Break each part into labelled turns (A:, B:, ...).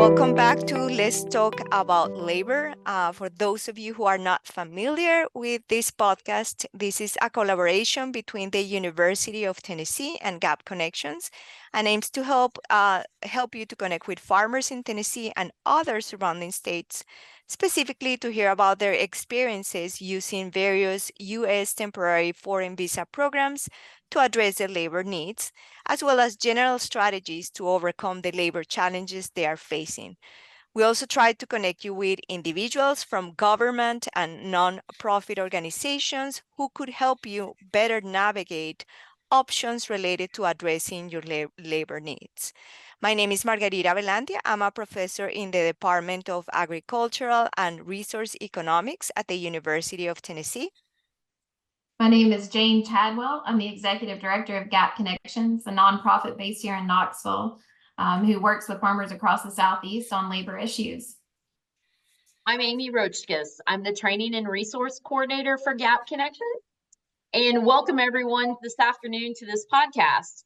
A: Welcome back to Let's Talk About Labor. For those of you who are not familiar with this podcast, this is a collaboration between the University of Tennessee and Gap Connections, and aims to help you to connect with farmers in Tennessee and other surrounding states, specifically to hear about their experiences using various U.S. temporary foreign visa programs to address their labor needs, as well as general strategies to overcome the labor challenges they are facing. We also try to connect you with individuals from government and non-profit organizations who could help you better navigate options related to addressing your labor needs. My name is Margarita Velandia. I'm a professor in the Department of Agricultural and Resource Economics at the University of Tennessee.
B: My name is Jane Chadwell. I'm the Executive Director of Gap Connections, a nonprofit based here in Knoxville, who works with farmers across the Southeast on labor issues.
C: I'm Amy Roachkis. I'm the Training and Resource Coordinator for Gap Connections. And welcome everyone this afternoon to this podcast.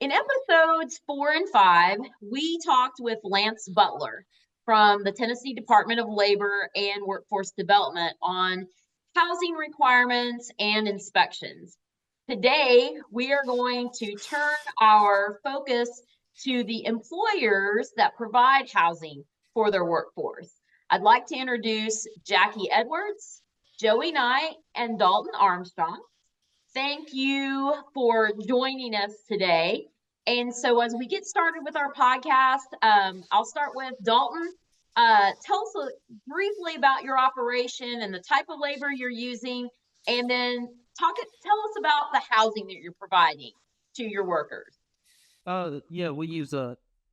C: In episodes 4 and 5, we talked with Lance Butler from the Tennessee Department of Labor and Workforce Development on housing requirements and inspections. Today, we are going to turn our focus to the employers that provide housing for their workforce. I'd like to introduce Jackie Edwards, Joey Knight, and Dalton Armstrong. Thank you for joining us today. And so as we get started with our podcast, I'll start with Dalton. Tell us briefly about your operation and the type of labor you're using, and then tell us about the housing that you're providing to your workers.
D: Yeah, we use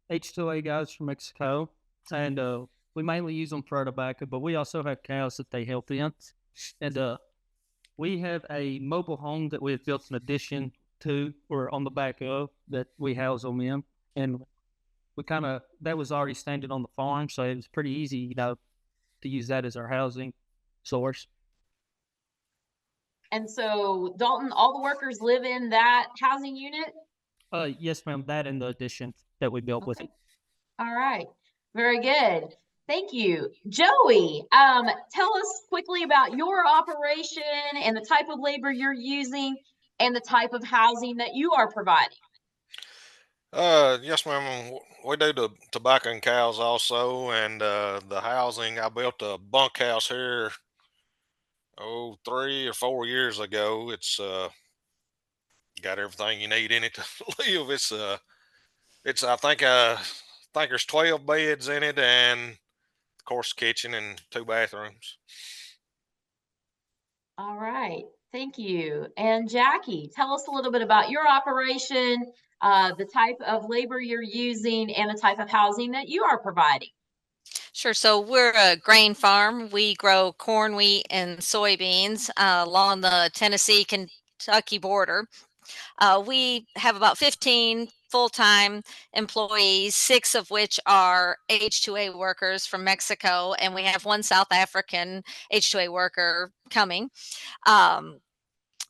D: H-2A guys from Mexico, and we mainly use them for our tobacco, but we also have cows that they help in. And we have a mobile home that we have built an addition to, or on the back of, that we house them in. And that was already standing on the farm, so it was pretty easy, to use that as our housing source.
C: And so, Dalton, all the workers live in that housing unit?
D: Yes, ma'am, that and the addition that we built with it.
C: All right, very good. Thank you. Joey, tell us quickly about your operation and the type of labor you're using and the type of housing that you are providing.
E: Yes, ma'am. We do the tobacco and cows also, and the housing. I built a bunkhouse here, 3 or 4 years ago. It's got everything you need in it to live. I think there's 12 beds in it, and of course, kitchen and 2 bathrooms.
C: All right, thank you. And Jackie, tell us a little bit about your operation, the type of labor you're using, and the type of housing that you are providing.
F: Sure. So we're a grain farm. We grow corn, wheat, and soybeans along the Tennessee-Kentucky border. We have about 15 full-time employees, 6 of which are H-2A workers from Mexico, and we have 1 South African H-2A worker coming.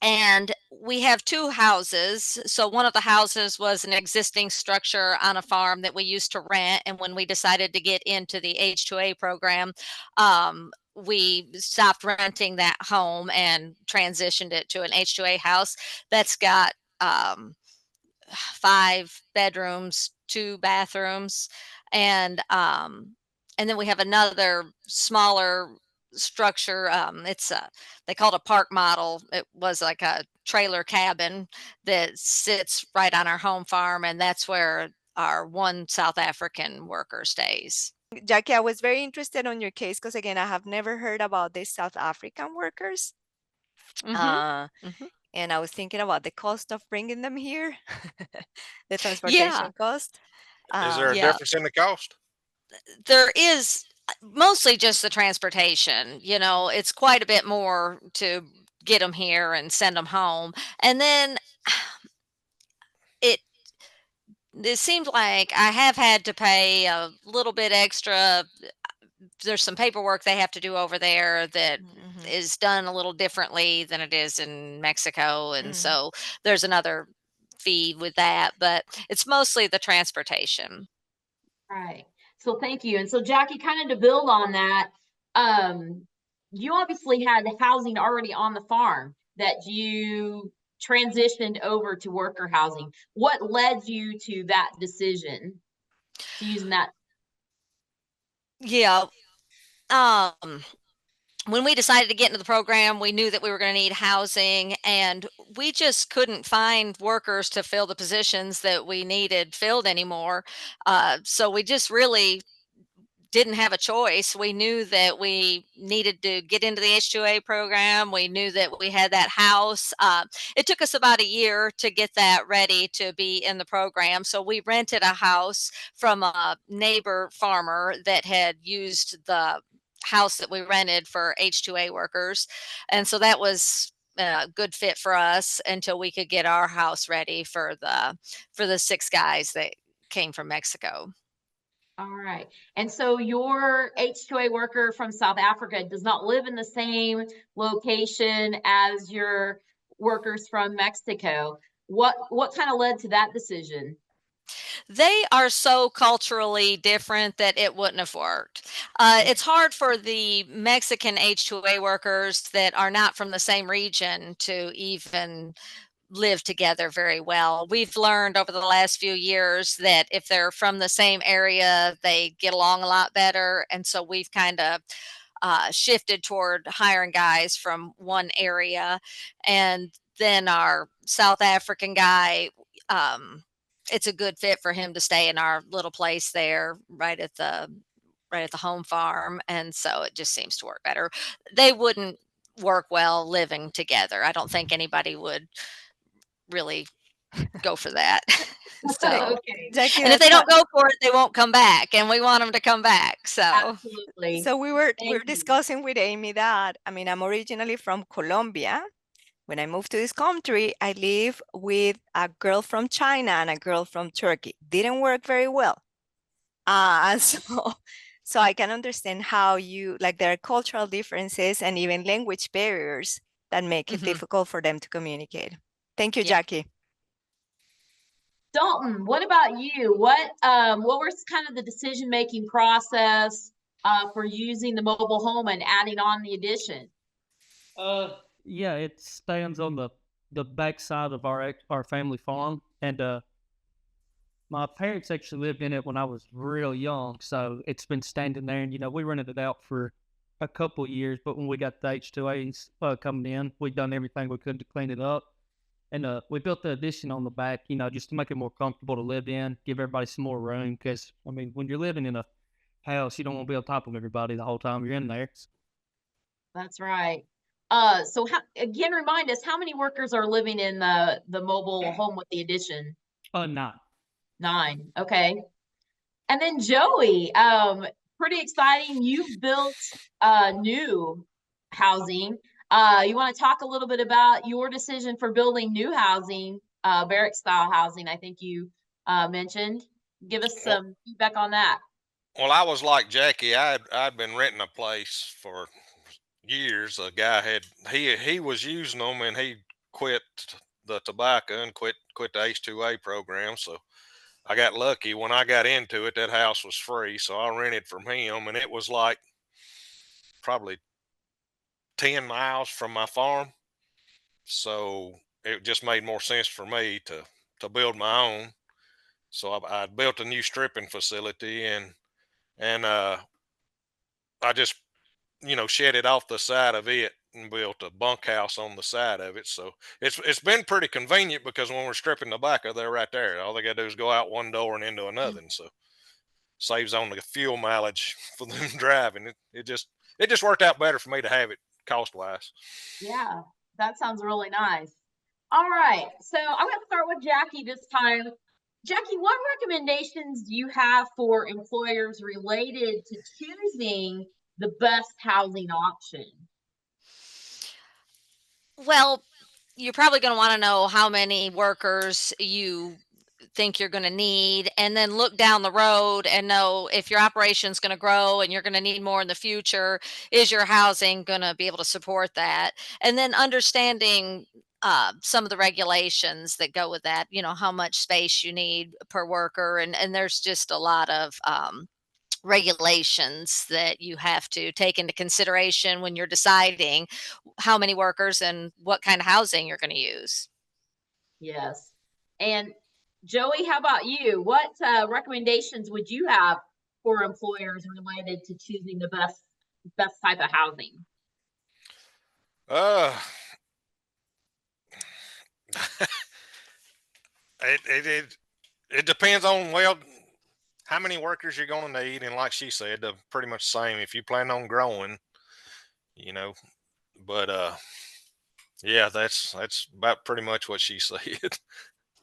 F: And we have 2 houses. So one of the houses was an existing structure on a farm that we used to rent. And when we decided to get into the H-2A program, we stopped renting that home and transitioned it to an H-2A house that's got 5 bedrooms, 2 bathrooms, and then we have another smaller structure. They call it a park model. It was like a trailer cabin that sits right on our home farm, and that's where our 1 South African worker stays.
A: Jackie, I was very interested on your case because, again, I have never heard about these South African workers. And I was thinking about the cost of bringing them here, the transportation cost.
E: Is there a difference in the cost?
F: There is, mostly just the transportation. It's quite a bit more to get them here and send them home. And then it seems like I have had to pay a little bit extra. There's some paperwork they have to do over there that is done a little differently than it is in Mexico. And so there's another fee with that, but it's mostly the transportation.
C: Right. So thank you. And so Jackie, kind of to build on that, you obviously had housing already on the farm that you transitioned over to worker housing. What led you to that decision to using that?
F: Yeah. When we decided to get into the program, we knew that we were going to need housing, and we just couldn't find workers to fill the positions that we needed filled anymore. So we just really didn't have a choice. We knew that we needed to get into the H-2A program. We knew that we had that house. It took us about a year to get that ready to be in the program. So we rented a house from a neighbor farmer that had used the house that we rented for H-2A workers. And so that was a good fit for us until we could get our house ready for the 6 guys that came from Mexico.
C: All right. And so your H-2A worker from South Africa does not live in the same location as your workers from Mexico. What kind of led to that decision?
F: They are so culturally different that it wouldn't have worked. It's hard for the Mexican H-2A workers that are not from the same region to even live together very well. We've learned over the last few years that if they're from the same area, they get along a lot better. And so we've kind of shifted toward hiring guys from one area. And then our South African guy, it's a good fit for him to stay in our little place there right at the home farm, and so it just seems to work better. They wouldn't work well living together. I don't think anybody would really go for that. So,
C: Okay,
A: Jackie,
F: and if they
A: that's
F: don't go for it, they won't come back, and we want them to come back. So,
C: absolutely.
A: so we were
C: Thank you.
A: discussing with Amy that, I mean, I'm originally from Colombia. When I moved to this country, I live with a girl from China and a girl from Turkey. Didn't work very well. So I can understand how you, like, there are cultural differences and even language barriers that make it
F: Mhm.
A: difficult for them to communicate. Thank you,
F: Yeah.
A: Jackie.
C: Dalton, what about you? What was kind of the decision-making process for using the mobile home and adding on the addition?
D: Yeah, it stands on the back side of our family farm, and my parents actually lived in it when I was real young, so it's been standing there. And we rented it out for a couple years, but when we got the H-2As coming in, we done everything we could to clean it up, and we built the addition on the back, just to make it more comfortable to live in, give everybody some more room. Because I mean, when you're living in a house, you don't want to be on top of everybody the whole time you're in there.
C: That's right. So again, remind us how many workers are living in the mobile home with the addition?
D: Not.
C: 9. Okay. And then Joey, pretty exciting. You've built new housing. You want to talk a little bit about your decision for building new housing, barrack style housing, I think you mentioned. Give us
E: Well,
C: some feedback on that.
E: well, I was like Jackie. I'd been renting a place for years. A guy he was using them, and he quit the tobacco and quit the H-2A program. So I got lucky when I got into it. That house was free, so I rented from him, and it was like probably 10 miles from my farm. So it just made more sense for me to build my own. So I built a new stripping facility, and I just shedded off the side of it and built a bunkhouse on the side of it. So it's been pretty convenient because when we're stripping tobacco, they're right there. All they got to do is go out one door and into another, and so saves on the fuel mileage for them driving. It just worked out better for me to have it cost wise.
C: Yeah, that sounds really nice. All right, so I'm going to start with Jackie this time. Jackie, what recommendations do you have for employers related to choosing the best housing option?
F: Well, you're probably going to want to know how many workers you think you're going to need, and then look down the road and know if your operation's going to grow and you're going to need more in the future, is your housing going to be able to support that? And then understanding some of the regulations that go with that, how much space you need per worker. And there's just a lot of regulations that you have to take into consideration when you're deciding how many workers and what kind of housing you're going to use.
C: Yes. And Joey, how about you? What recommendations would you have for employers related to choosing the best type of housing?
E: Uh, it depends on, well, how many workers you're going to need, and like she said, pretty much the same if you plan on growing, you know. But yeah, that's about pretty much what she said.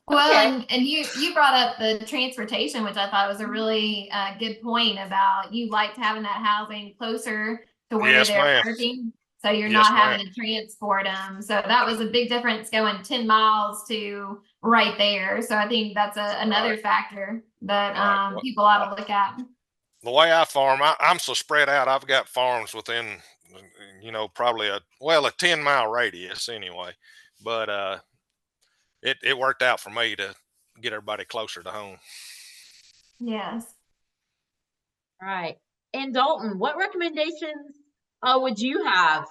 B: Well,
C: Okay.
B: and you brought up the transportation, which I thought was a really good point about you liked having that housing closer to where
E: Yes,
B: they're
E: ma'am.
B: working, so you're
E: Yes,
B: not
E: ma'am.
B: having to transport them. So that was a big difference going 10 miles to right there. So I think that's another
E: Right.
B: factor that
E: Right.
B: people ought to look at.
E: The way I farm, I'm so spread out. I've got farms within, probably a 10-mile radius anyway. But it worked out for me to get everybody closer to home.
B: Yes.
C: Right. And Dalton, what recommendations would you have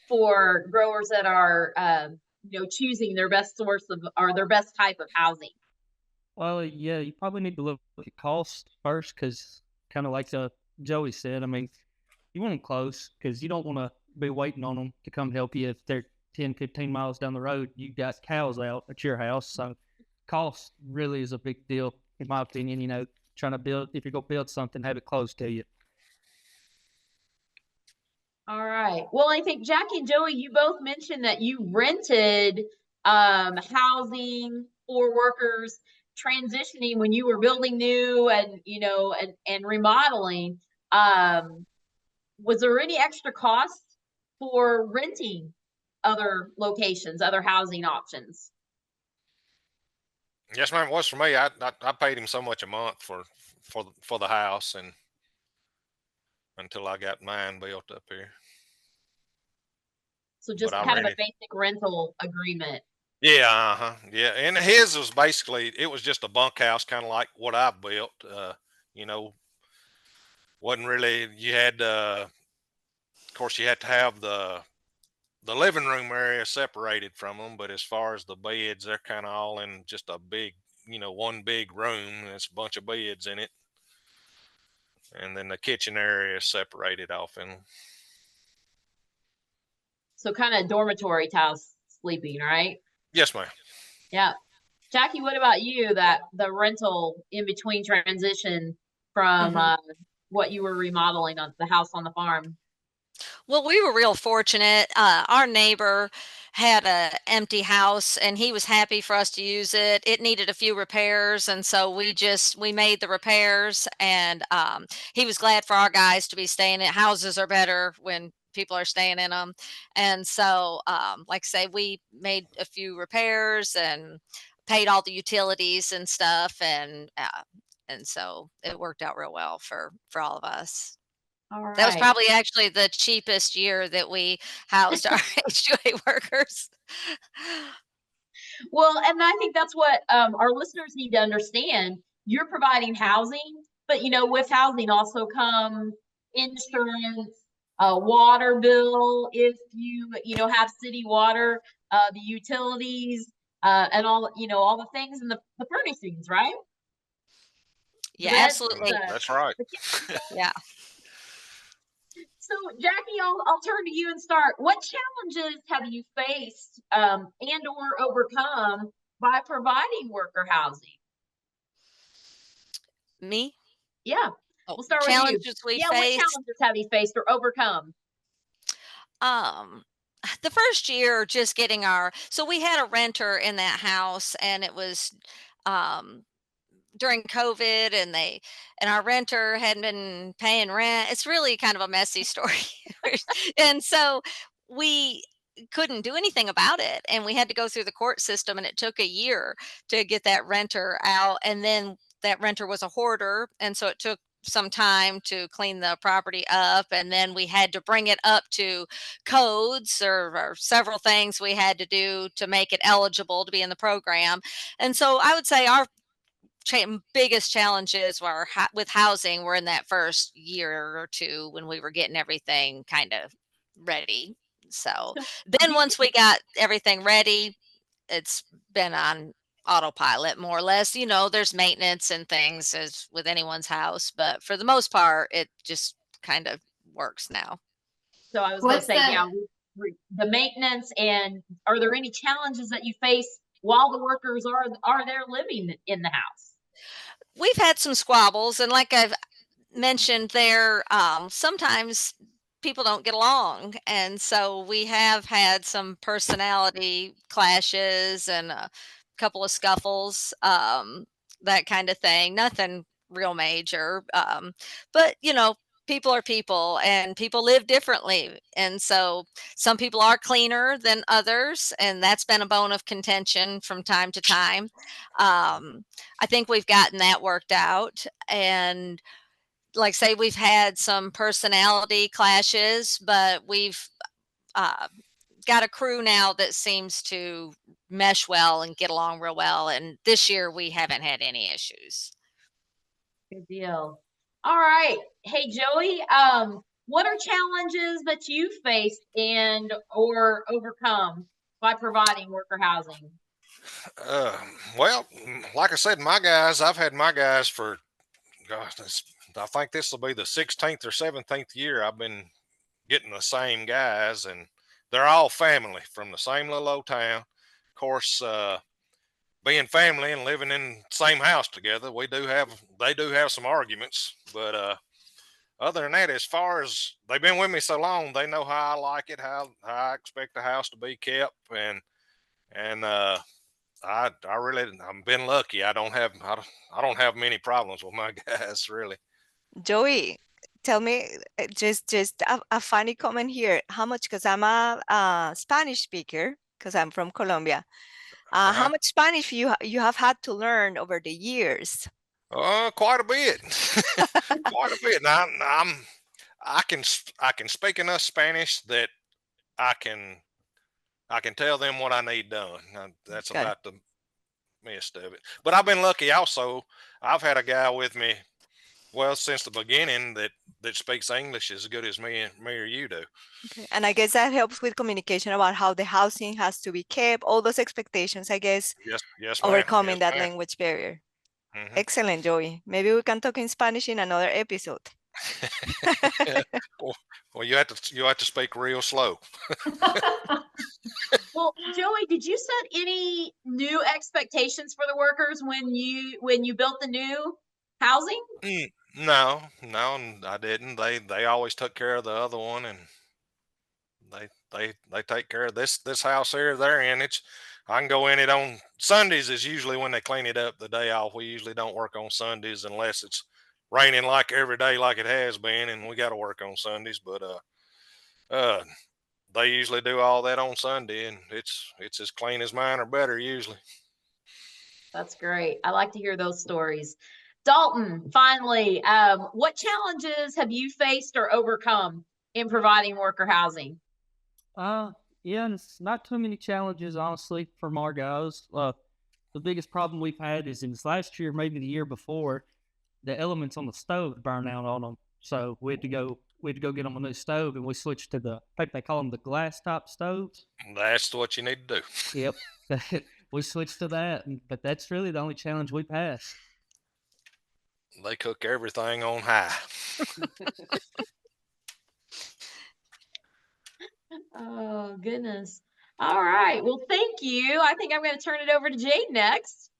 C: for growers that are, choosing their best source of or their best type of housing?
D: Well, yeah, you probably need to look at cost first, because kind of like Joey said, I mean, you want them close because you don't want to be waiting on them to come help you if they're 10, 15 miles down the road. You got cows out at your house. So cost really is a big deal, in my opinion. Trying to build, if you're going to build something, have it close to you.
C: All right. Well, I think Jackie and Joey, you both mentioned that you rented housing for workers transitioning when you were building new and remodeling. Was there any extra cost for renting other locations, other housing options?
E: Yes, ma'am. It was for me. I paid him so much a month for the house, and until I got mine built up here.
C: So
E: But
C: just
E: I
C: kind of a
E: rented.
C: basic rental agreement.
E: Yeah, yeah. And his was basically, it was just a bunkhouse, kind of like what I built. You know, wasn't really. You had, of course, you had to have the living room area separated from them, but as far as the beds, they're kind of all in just a big, one big room. And it's a bunch of beds in it, and then the kitchen area is separated off in them.
C: So kind of dormitory type sleeping, right?
E: Yes, ma'am.
C: Yeah. Jackie, what about you? That the rental in between transition from what you were remodeling on the house on the farm?
F: Well, we were real fortunate. Our neighbor had a empty house and he was happy for us to use it. It needed a few repairs, and so we made the repairs, and he was glad for our guys to be staying in. Houses are better when people are staying in them. And so like I say, we made a few repairs and paid all the utilities and stuff, and so it worked out real well for all of us.
C: All
F: That was
C: right.
F: probably actually the cheapest year that we housed our H-2A workers.
C: Well, and I think that's what our listeners need to understand. You're providing housing, but with housing also come insurance, water bill if you have city water, the utilities, and all the things and the furnishings, right?
F: Yeah,
C: Rent.
F: absolutely.
E: That's right.
F: Yeah.
C: So, Jackie, I'll turn to you and start. What challenges have you faced and or overcome by providing worker housing?
F: Me?
C: Yeah,
F: Oh,
C: we'll start with you.
F: challenges we
C: Yeah, what
F: faced.
C: challenges have you faced or overcome?
F: Um, the first year, just getting so we had a renter in that house, and it was um during COVID, and our renter hadn't been paying rent. It's really kind of a messy story. And so we couldn't do anything about it. And we had to go through the court system, and it took a year to get that renter out. And then that renter was a hoarder. And so it took some time to clean the property up, and then we had to bring it up to codes, or several things we had to do to make it eligible to be in the program. And so I would say our biggest challenges were with housing were in that first year or two when we were getting everything kind of ready. So
C: So
F: then
C: do
F: once we got everything ready, it's been on autopilot more or less. There's maintenance and things as with anyone's house, but for the most part, it just kind of works now.
C: So I was going to
B: What's
C: say, yeah,
B: the
C: the maintenance, and are there any challenges that you face while the workers are there living in the house?
F: We've had some squabbles, and like I've mentioned there, sometimes people don't get along. And so we have had some personality clashes and a couple of scuffles, that kind of thing. Nothing real major. But, people are people and people live differently. And so some people are cleaner than others. And that's been a bone of contention from time to time. I think we've gotten that worked out. And like say we've had some personality clashes, but we've uh, got a crew now that seems to mesh well and get along real well. And this year we haven't had any issues.
C: Good deal. All right. Hey, Joey, what are challenges that you faced and or overcome by providing worker housing?
E: Uh, well, like I said, I've had my guys for, gosh, I think this will be the 16th or 17th year I've been getting the same guys, and they're all family from the same little old town. Of course, being family and living in the same house together, they do have some arguments, but other than that, as far as they've been with me so long, they know how I like it, how I expect the house to be kept, and I really I've been lucky. I don't have many problems with my guys really.
A: Joey, tell me, just a funny comment here. How much? Because I'm a Spanish speaker, because I'm from Colombia. How
E: Uh-huh.
A: much Spanish you have had to learn over the years?
E: Quite a bit, quite a bit. Now I can speak enough Spanish that I can I can tell them what I need done. Now, that's
A: Good.
E: about the mist of it. But I've been lucky also. I've had a guy with me, well, since the beginning that speaks English as good as me or you do.
A: Okay. And I guess that helps with communication about how the housing has to be kept, all those expectations, I guess,
E: Yes, ma'am.
A: overcoming
E: Yes,
A: that
E: ma'am.
A: language barrier.
E: Hmm.
A: Excellent, Joey. Maybe we can talk in Spanish in another episode.
E: Well, you have to speak real slow.
C: Well, Joey, did you set any new expectations for the workers when you built the new housing?
E: No, I didn't. They always took care of the other one, and they take care of this house here they're in. I can go in it on Sundays is usually when they clean it up the day off. We usually don't work on Sundays unless it's raining like every day like it has been, and we got to work on Sundays. But uh, they usually do all that on Sunday, and it's as clean as mine or better usually.
C: That's great. I like to hear those stories. Dalton, finally, what challenges have you faced or overcome in providing worker housing?
D: Yeah, and it's not too many challenges, honestly, from our guys. The biggest problem we've had is in this last year, maybe the year before, the elements on the stove burned out on them. So we had to go get them a new stove, and we switched to I think they call them the glass top stoves.
E: That's what you need to do.
D: Yep. We switched to that, but that's really the only challenge we've had.
E: They cook everything on high.
C: Oh, goodness. All right. Well, thank you. I think I'm going to turn it over to Jade next.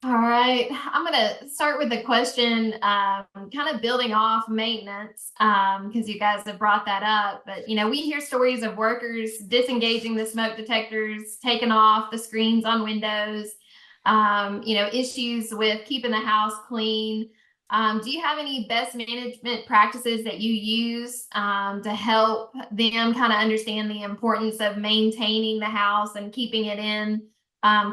B: All right, I'm going to start with a question, kind of building off maintenance, because you guys have brought that up. But, we hear stories of workers disengaging the smoke detectors, taking off the screens on windows, issues with keeping the house clean. Do you have any best management practices that you use to help them kind of understand the importance of maintaining the house and keeping it in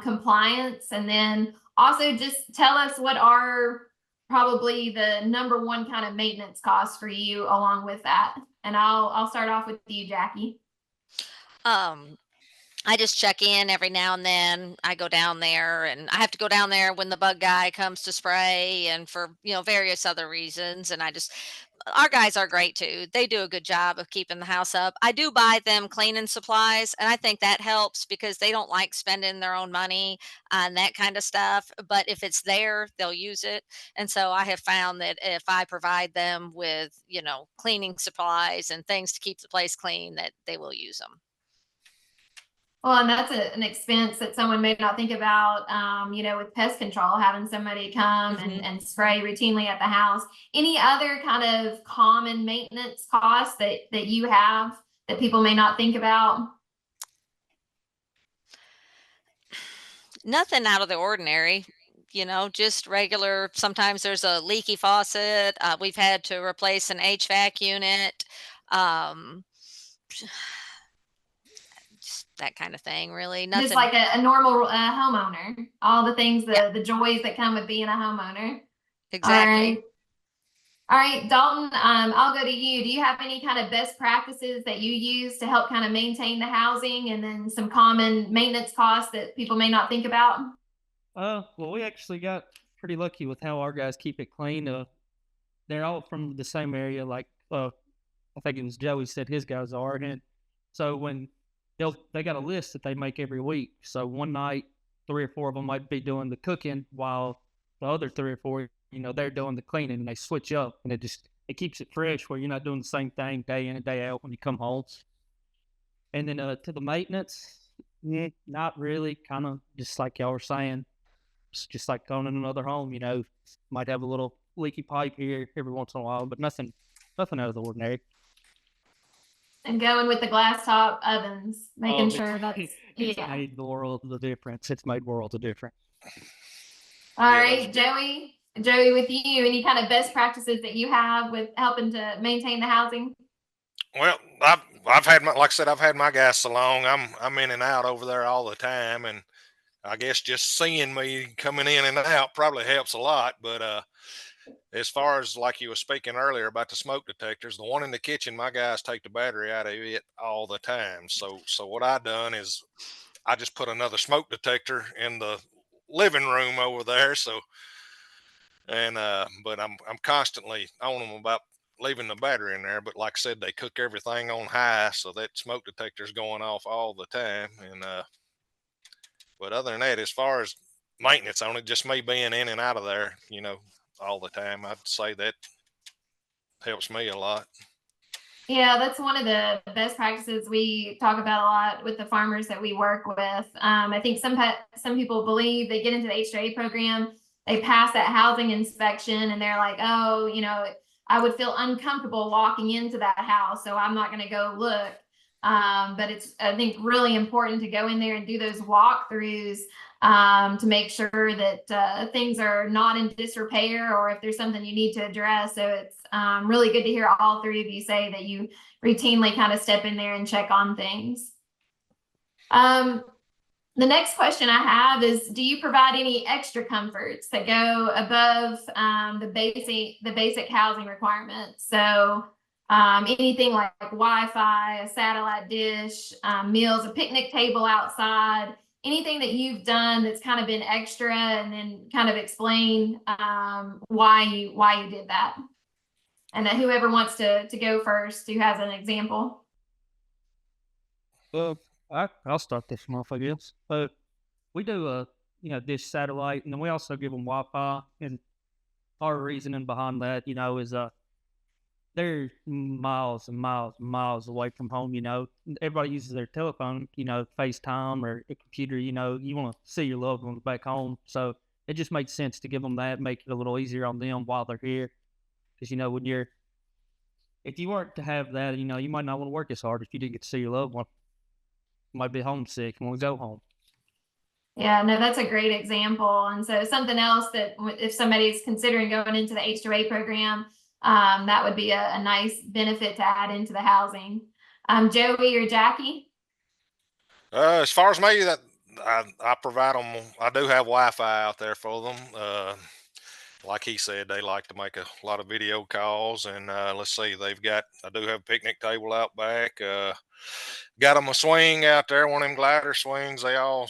B: compliance? And then also just tell us what are probably the number one kind of maintenance costs for you along with that. And I'll start off with you, Jackie.
F: I just check in every now and then. I go down there, and I have to go down there when the bug guy comes to spray and for, various other reasons. And our guys are great too. They do a good job of keeping the house up. I do buy them cleaning supplies, and I think that helps because they don't like spending their own money on that kind of stuff. But if it's there, they'll use it. And so I have found that if I provide them with, cleaning supplies and things to keep the place clean, that they will use them.
B: Well, and that's an expense that someone may not think about, with pest control, having somebody come and spray routinely at the house. Any other kind of common maintenance costs that you have that people may not think about?
F: Nothing out of the ordinary, just regular. Sometimes there's a leaky faucet. We've had to replace an HVAC unit. Um, just that kind of thing, really.
B: Just
F: Nothing.
B: like a normal homeowner, all the things, the joys that come with being a homeowner.
F: Exactly.
B: All right, Dalton, I'll go to you. Do you have any kind of best practices that you use to help kind of maintain the housing, and then some common maintenance costs that people may not think about?
D: Well, we actually got pretty lucky with how our guys keep it clean. They're all from the same area. Like, I think it was Joey said his guys are, and so when they got a list that they make every week. So one night, 3 or 4 of them might be doing the cooking, while the other 3 or 4, they're doing the cleaning, and they switch up, and it keeps it fresh where you're not doing the same thing day in and day out when you come home. And then to the maintenance, not really. Kind of just like y'all were saying, it's just like going in another home. Might have a little leaky pipe here every once in a while, but nothing out of the ordinary.
B: And going with the glass top ovens, making sure that's
D: it's made the world of difference. It's made worlds of difference.
B: All right, Joey, with you, any kind of best practices that you have with helping to maintain the housing?
E: Well, I've had like I said, I've had my gas so long. I'm in and out over there all the time, and I guess just seeing me coming in and out probably helps a lot. But as far as like you were speaking earlier about the smoke detectors, the one in the kitchen, my guys take the battery out of it all the time. So what I done is I just put another smoke detector in the living room over there. But I'm constantly on them about leaving the battery in there. But like I said, they cook everything on high, so that smoke detector's going off all the time. But other than that, as far as maintenance on it, just me being in and out of there, all the time, I'd say that helps me a lot.
B: Yeah, that's one of the best practices we talk about a lot with the farmers that we work with. I think some people believe they get into the H-2A program, they pass that housing inspection, and they're like, oh, I would feel uncomfortable walking into that house, so I'm not going to go look. But it's, I think, really important to go in there and do those walkthroughs to make sure that things are not in disrepair, or if there's something you need to address. So it's really good to hear all 3 of you say that you routinely kind of step in there and check on things. The next question I have is, do you provide any extra comforts that go above the basic housing requirements? So anything like Wi-Fi, a satellite dish, meals, a picnic table outside, anything that you've done that's kind of been extra, and then kind of explain why you did that. And that whoever wants to go first, who has an example.
D: Well, I'll start this one off, I guess. We do dish satellite, and then we also give them Wi-Fi. And our reasoning behind that, is they're miles and miles and miles away from home. Everybody uses their telephone, FaceTime or a computer. You want to see your loved ones back home, so it just makes sense to give them that, make it a little easier on them while they're here. Because if you weren't to have that, you might not want to work as hard if you didn't get to see your loved one. You might be homesick and want to go home.
B: Yeah, no, that's a great example. And so something else that if somebody's considering going into the H-2A program, that would be a nice benefit to add into the housing. Joey or Jackie?
E: As far as me, that I provide them. I do have Wi-Fi out there for them. like he said, they like to make a lot of video calls. And let's see, I do have a picnic table out back. Got them a swing out there, one of them glider swings. They all,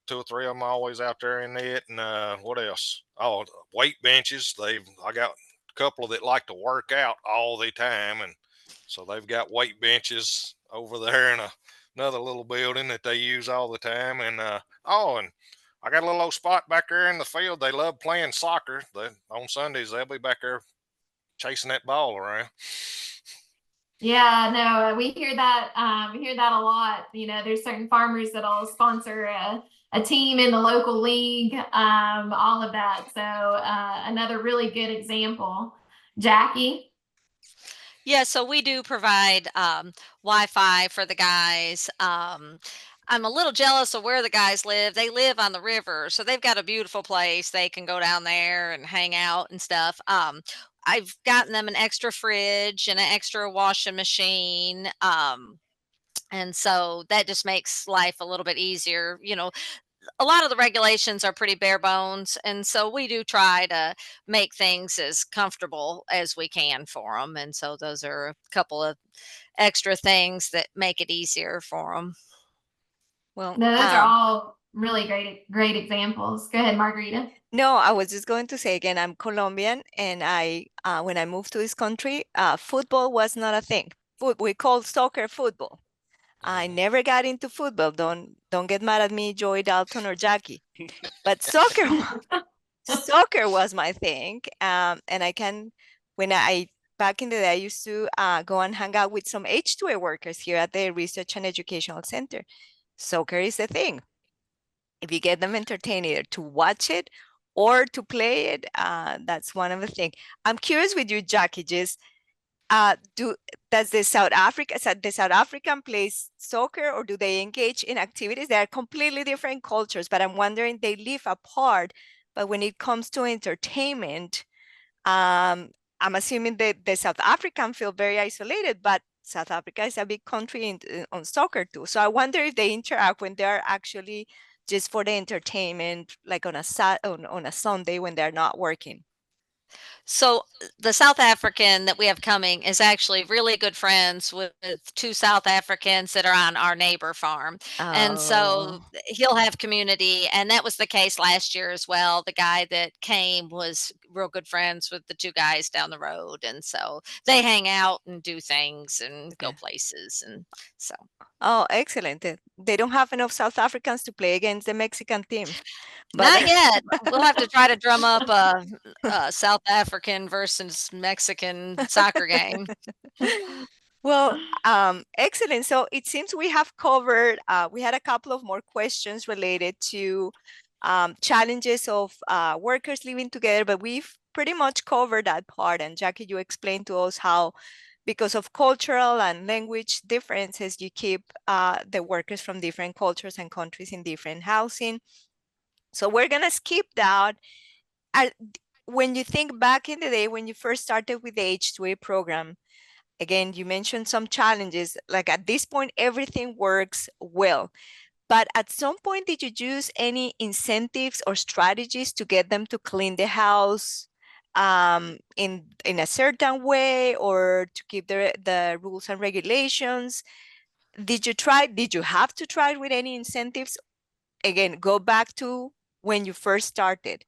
E: two or three of them always out there in it. And what else? Oh, weight benches. I got a couple that like to work out all the time. And so they've got weight benches over there in another little building that they use all the time. And and I got a little old spot back there in the field. They love playing soccer. On Sundays, they'll be back there chasing that ball around.
B: Yeah, no, we hear that. We hear that a lot. There's certain farmers that'll sponsor a team in the local league, all of that. So another really good example. Jackie?
F: Yeah, so we do provide Wi-Fi for the guys. I'm a little jealous of where the guys live. They live on the river, so they've got a beautiful place. They can go down there and hang out and stuff. I've gotten them an extra fridge and an extra washing machine. And so that just makes life a little bit easier. A lot of the regulations are pretty bare bones, and so we do try to make things as comfortable as we can for them. And so those are a couple of extra things that make it easier for them.
A: Well,
B: No, those are all really great examples. Go ahead, Margarita.
A: no, I was just going to say again, I'm Colombian, and when I moved to this country, football was not a thing. We called soccer football. I never got into football. Don't get mad at me, Joy, Dalton, or Jackie. But soccer was my thing. And back in the day, I used to go and hang out with some H-2A workers here at the Research and Educational Center. Soccer is the thing. If you get them entertained, either to watch it or to play it, that's one of the things. I'm curious with you, Jackie, just does the South African plays soccer, or do they engage in activities? They are completely different cultures, but I'm wondering, they live apart, but when it comes to entertainment, I'm assuming that the South African feel very isolated, but South Africa is a big country on soccer too. So I wonder if they interact when they're actually just for the entertainment, like on a Sunday when they're not working.
F: So the South African that we have coming is actually really good friends with two South Africans that are on our neighbor farm. And so he'll have community. And that was the case last year as well. The guy that came was real good friends with the two guys down the road. And so they hang out and do things and go places. And so.
A: Oh, excellent. They don't have enough South Africans to play against the Mexican team.
F: But not yet. We'll have to try to drum up a South African versus Mexican soccer game.
A: Well, excellent. So it seems we have covered, we had a couple of more questions related to challenges of workers living together, but we've pretty much covered that part. And Jackie, you explained to us how, because of cultural and language differences, you keep the workers from different cultures and countries in different housing. So we're going to skip that. When you think back in the day, when you first started with the H-2A program, again, you mentioned some challenges. Like at this point, everything works well. But at some point, did you use any incentives or strategies to get them to clean the house in a certain way, or to keep the rules and regulations? Did you have to try with any incentives? Again, go back to when you first started.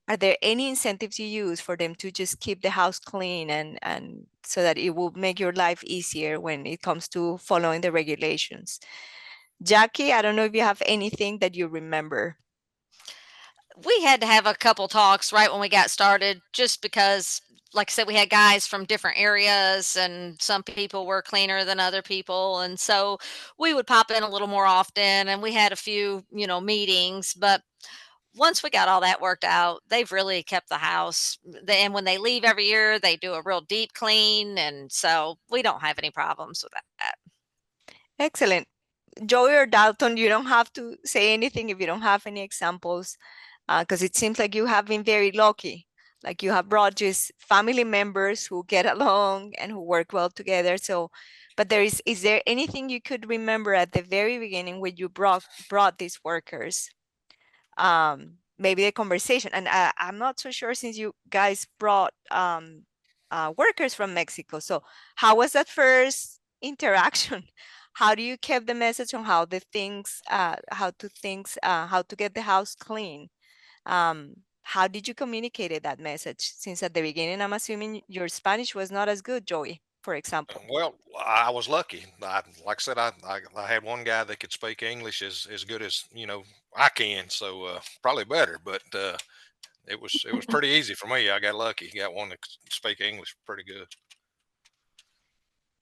A: Are there any incentives you use for them to just keep the house clean and so that it will make your life easier when it comes to following the regulations? Jackie, I don't know if you have anything that you remember.
F: We had to have a couple talks right when we got started, just because, like I said, we had guys from different areas and some people were cleaner than other people. And so we would pop in a little more often, and we had a few, meetings. But once we got all that worked out, they've really kept the house. And when they leave every year, they do a real deep clean. And so we don't have any problems with that.
A: Excellent. Joey or Dalton, you don't have to say anything if you don't have any examples, because it seems like you have been very lucky. Like you have brought just family members who get along and who work well together. So, but is there anything you could remember at the very beginning when you brought these workers? maybe the conversation. And I'm not so sure, since you guys brought workers from Mexico. So how was that first interaction? How do you keep the message on how to get the house clean? How did you communicate that message? Since at the beginning, I'm assuming your Spanish was not as good, Joey, for example.
E: Well, I was lucky. Like I said, I had one guy that could speak English as good as I can, so probably better. But it was pretty easy for me. I got lucky. Got one that could speak English pretty good.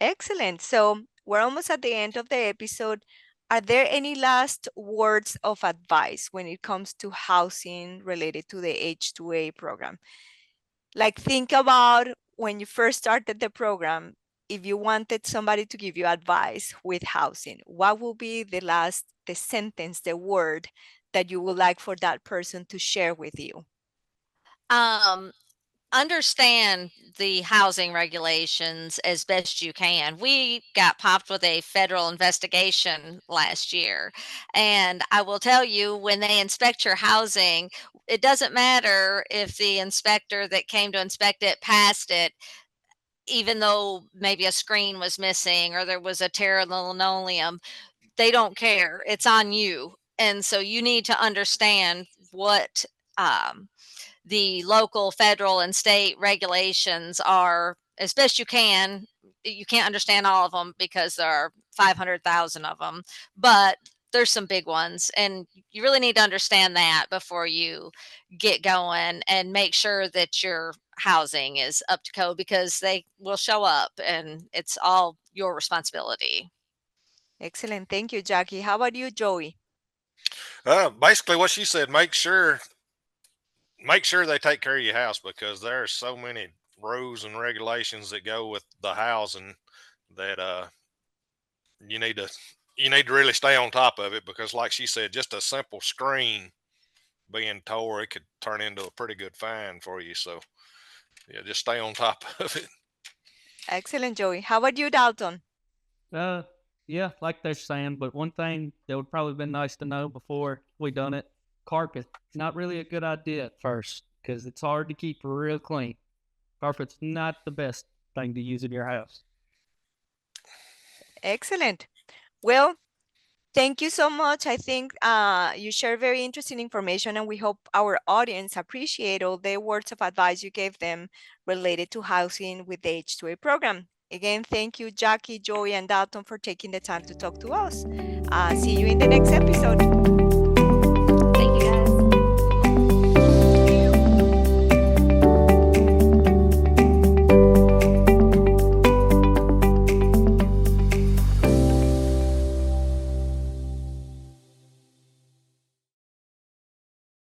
A: Excellent. So we're almost at the end of the episode. Are there any last words of advice when it comes to housing related to the H-2A program? Like, think about when you first started the program, if you wanted somebody to give you advice with housing, what would be the sentence, the word that you would like for that person to share with you?
F: Understand the housing regulations as best you can. We got popped with a federal investigation last year. And I will tell you, when they inspect your housing, it doesn't matter if the inspector that came to inspect it passed it, even though maybe a screen was missing or there was a tear in the linoleum. They don't care. It's on you. And so you need to understand what the local, federal, and state regulations are as best you can. You can't understand all of them because there are 500,000 of them, but there's some big ones, and you really need to understand that before you get going, and make sure that your housing is up to code, because they will show up and it's all your responsibility.
A: Excellent. Thank you, Jackie. How about you, Joey?
E: Basically, what she said: make sure they take care of your house, because there are so many rules and regulations that go with the housing that you need to really stay on top of it, because like she said, just a simple screen being tore, it could turn into a pretty good fine for you. So yeah, just stay on top of it.
A: Excellent, Joey. How about you, Dalton?
D: Yeah, like they're saying, but one thing that would probably been nice to know before we done it: carpet. Not really a good idea at first, because it's hard to keep real clean. Carpet's not the best thing to use in your house.
A: Excellent. Well, thank you so much. I think you share very interesting information, and we hope our audience appreciate all the words of advice you gave them related to housing with the H-2A program. Again, thank you, Jackie, Joey, and Dalton, for taking the time to talk to us. See you in the next episode.